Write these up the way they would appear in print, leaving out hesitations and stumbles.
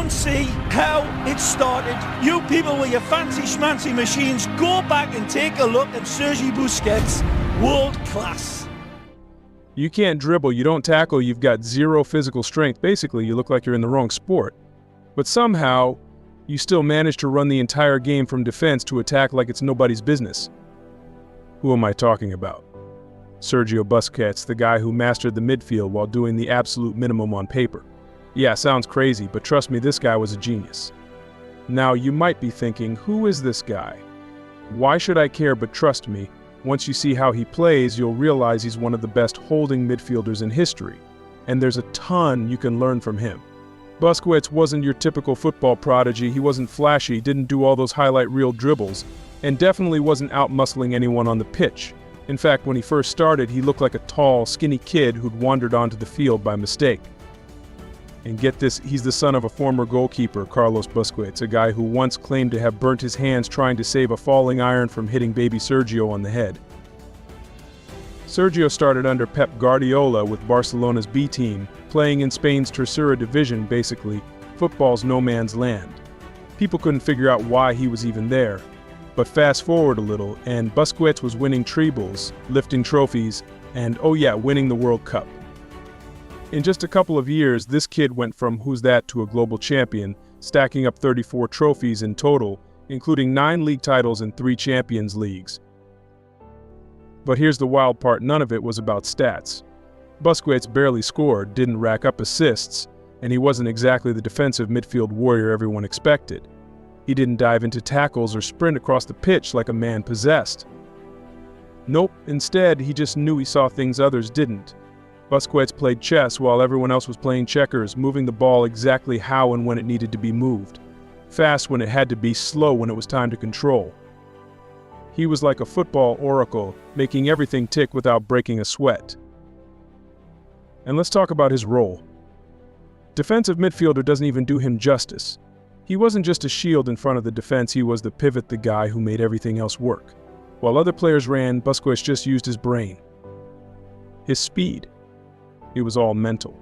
can't see how it started, you people with your fancy schmancy machines, go back and take a look at Sergio Busquets, world class. You can't dribble, you don't tackle, you've got zero physical strength. Basically, you look like you're in the wrong sport. But somehow, you still manage to run the entire game from defense to attack like it's nobody's business. Who am I talking about? Sergio Busquets, the guy who mastered the midfield while doing the absolute minimum on paper. Yeah, sounds crazy, but trust me, this guy was a genius. Now, you might be thinking, who is this guy? Why should I care? But trust me, once you see how he plays, you'll realize he's one of the best holding midfielders in history, and there's a ton you can learn from him. Busquets wasn't your typical football prodigy. He wasn't flashy, didn't do all those highlight reel dribbles, and definitely wasn't out-muscling anyone on the pitch. In fact, when he first started, he looked like a tall, skinny kid who'd wandered onto the field by mistake. And get this, he's the son of a former goalkeeper, Carlos Busquets, a guy who once claimed to have burnt his hands trying to save a falling iron from hitting baby Sergio on the head. Sergio started under Pep Guardiola with Barcelona's B team, playing in Spain's Tercera division, basically football's no man's land. People couldn't figure out why he was even there. But fast forward a little, and Busquets was winning trebles, lifting trophies, and oh yeah, winning the World Cup. In just a couple of years, this kid went from who's that to a global champion, stacking up 34 trophies in total, including 9 league titles and 3 Champions Leagues. But here's the wild part, none of it was about stats. Busquets barely scored, didn't rack up assists, and he wasn't exactly the defensive midfield warrior everyone expected. He didn't dive into tackles or sprint across the pitch like a man possessed. Nope, instead, he just knew he saw things others didn't. Busquets played chess while everyone else was playing checkers, moving the ball exactly how and when it needed to be moved. Fast when it had to be, slow when it was time to control. He was like a football oracle, making everything tick without breaking a sweat. And let's talk about his role. Defensive midfielder doesn't even do him justice. He wasn't just a shield in front of the defense, he was the pivot, the guy who made everything else work. While other players ran, Busquets just used his brain. His speed. It was all mental.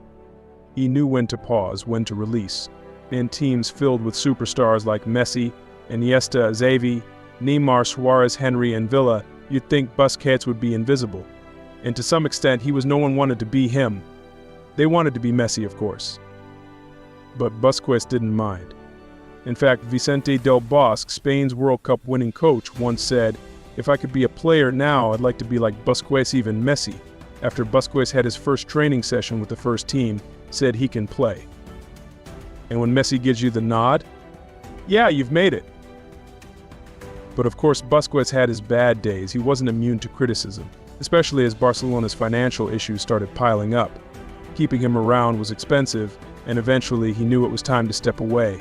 He knew when to pause, when to release. In teams filled with superstars like Messi, Iniesta, Xavi, Neymar, Suarez, Henry, and Villa, you'd think Busquets would be invisible. And to some extent, no one wanted to be him. They wanted to be Messi, of course. But Busquets didn't mind. In fact, Vicente del Bosque, Spain's World Cup winning coach, once said, "If I could be a player now, I'd like to be like Busquets, even Messi." After Busquets had his first training session with the first team, said he can play. And when Messi gives you the nod, yeah, you've made it. But of course, Busquets had his bad days. He wasn't immune to criticism, especially as Barcelona's financial issues started piling up. Keeping him around was expensive, and eventually he knew it was time to step away.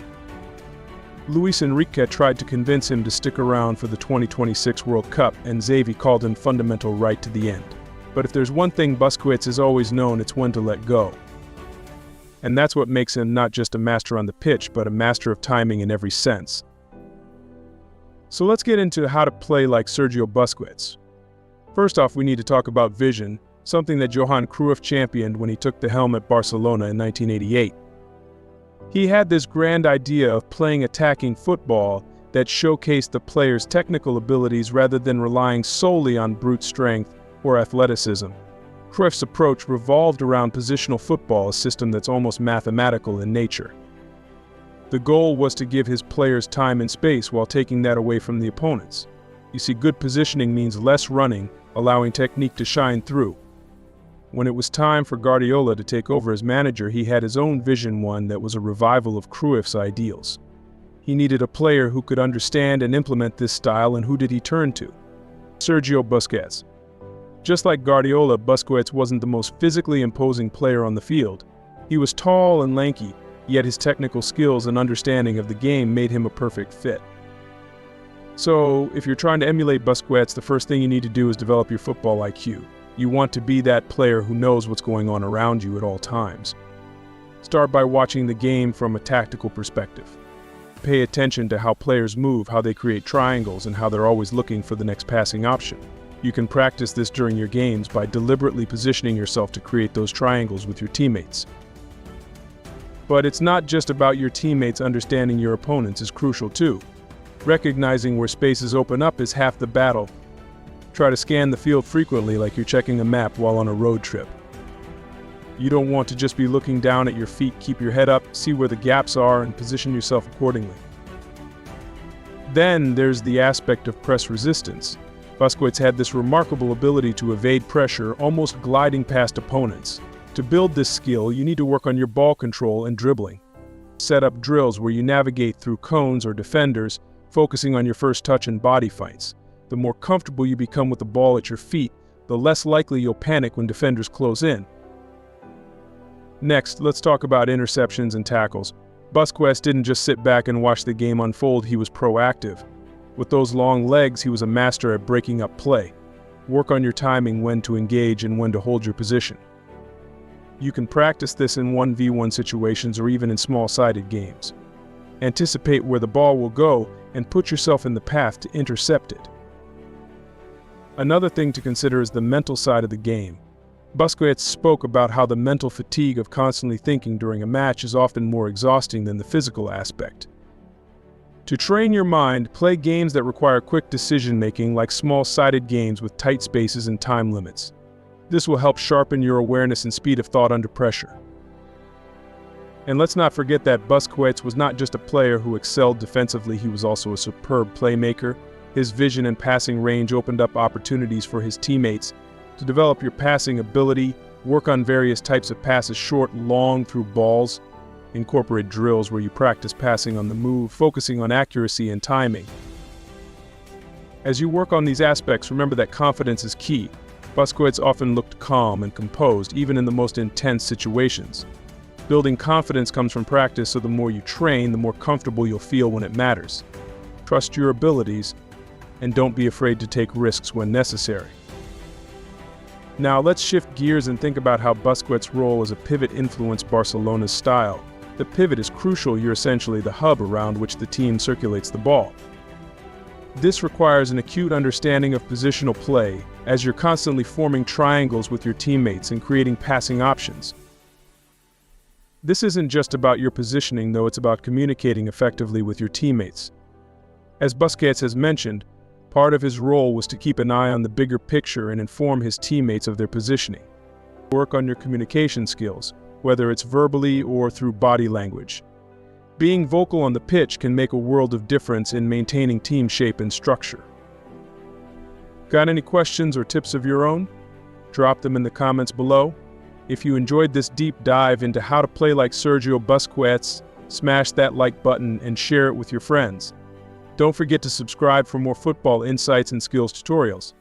Luis Enrique tried to convince him to stick around for the 2026 World Cup, and Xavi called him fundamental right to the end. But if there's one thing Busquets has always known, it's when to let go. And that's what makes him not just a master on the pitch, but a master of timing in every sense. So let's get into how to play like Sergio Busquets. First off, we need to talk about vision, something that Johan Cruyff championed when he took the helm at Barcelona in 1988. He had this grand idea of playing attacking football that showcased the player's technical abilities rather than relying solely on brute strength or athleticism. Cruyff's approach revolved around positional football, a system that's almost mathematical in nature. The goal was to give his players time and space while taking that away from the opponents. You see, good positioning means less running, allowing technique to shine through. When it was time for Guardiola to take over as manager, he had his own vision, one that was a revival of Cruyff's ideals. He needed a player who could understand and implement this style, and who did he turn to? Sergio Busquets. Just like Guardiola, Busquets wasn't the most physically imposing player on the field. He was tall and lanky, yet his technical skills and understanding of the game made him a perfect fit. So, if you're trying to emulate Busquets, the first thing you need to do is develop your football IQ. You want to be that player who knows what's going on around you at all times. Start by watching the game from a tactical perspective. Pay attention to how players move, how they create triangles, and how they're always looking for the next passing option. You can practice this during your games by deliberately positioning yourself to create those triangles with your teammates. But it's not just about your teammates. Understanding your opponents is crucial too. Recognizing where spaces open up is half the battle. Try to scan the field frequently like you're checking a map while on a road trip. You don't want to just be looking down at your feet. Keep your head up, see where the gaps are, and position yourself accordingly. Then there's the aspect of press resistance. Busquets had this remarkable ability to evade pressure, almost gliding past opponents. To build this skill, you need to work on your ball control and dribbling. Set up drills where you navigate through cones or defenders, focusing on your first touch and body fights. The more comfortable you become with the ball at your feet, the less likely you'll panic when defenders close in. Next, let's talk about interceptions and tackles. Busquets didn't just sit back and watch the game unfold, he was proactive. With those long legs, he was a master at breaking up play. Work on your timing, when to engage and when to hold your position. You can practice this in 1v1 situations or even in small-sided games. Anticipate where the ball will go and put yourself in the path to intercept it. Another thing to consider is the mental side of the game. Busquets spoke about how the mental fatigue of constantly thinking during a match is often more exhausting than the physical aspect. To train your mind, play games that require quick decision-making, like small-sided games with tight spaces and time limits. This will help sharpen your awareness and speed of thought under pressure. And let's not forget that Busquets was not just a player who excelled defensively, he was also a superb playmaker. His vision and passing range opened up opportunities for his teammates to develop your passing ability, work on various types of passes, short, long, through balls. Incorporate drills where you practice passing on the move, focusing on accuracy and timing. As you work on these aspects, remember that confidence is key. Busquets often looked calm and composed, even in the most intense situations. Building confidence comes from practice, so the more you train, the more comfortable you'll feel when it matters. Trust your abilities, and don't be afraid to take risks when necessary. Now let's shift gears and think about how Busquets' role as a pivot influenced Barcelona's style. The pivot is crucial. You're essentially the hub around which the team circulates the ball. This requires an acute understanding of positional play, as you're constantly forming triangles with your teammates and creating passing options. This isn't just about your positioning, though, it's about communicating effectively with your teammates. As Busquets has mentioned, part of his role was to keep an eye on the bigger picture and inform his teammates of their positioning. Work on your communication skills, whether it's verbally or through body language. Being vocal on the pitch can make a world of difference in maintaining team shape and structure. Got any questions or tips of your own? Drop them in the comments below. If you enjoyed this deep dive into how to play like Sergio Busquets, smash that like button and share it with your friends. Don't forget to subscribe for more football insights and skills tutorials.